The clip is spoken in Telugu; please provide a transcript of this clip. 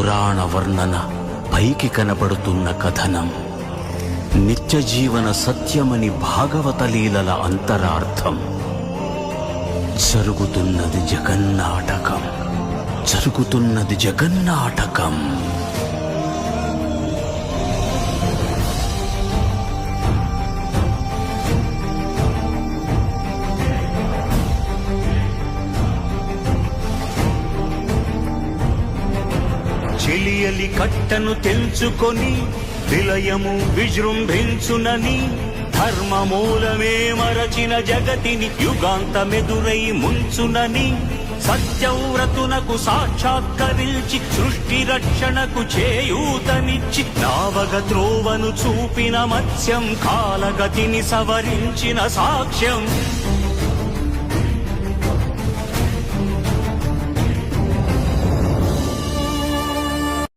పురాణ వర్ణన, పైకి కనబడుతున్న కథనం, నిత్య జీవన సత్యమని భాగవత లీలల అంతరార్థం. జరుగుతున్నది జగన్నాటకం, జరుగుతున్నది జగన్నాటకం. చెలియలి కట్టను తెంచుకొని విలయము విజృంభించునని, ధర్మమూలమే మరచిన జగతిని యుగాంతమెదురై ముంచునని, సత్యవ్రతునకు సాక్షాత్కరించి సృష్టి రక్షణకు చేయూతనిచ్చి, నావగ త్రోవను చూపిన మత్స్యం, కాలగతిని సవరించిన సాక్ష్యం.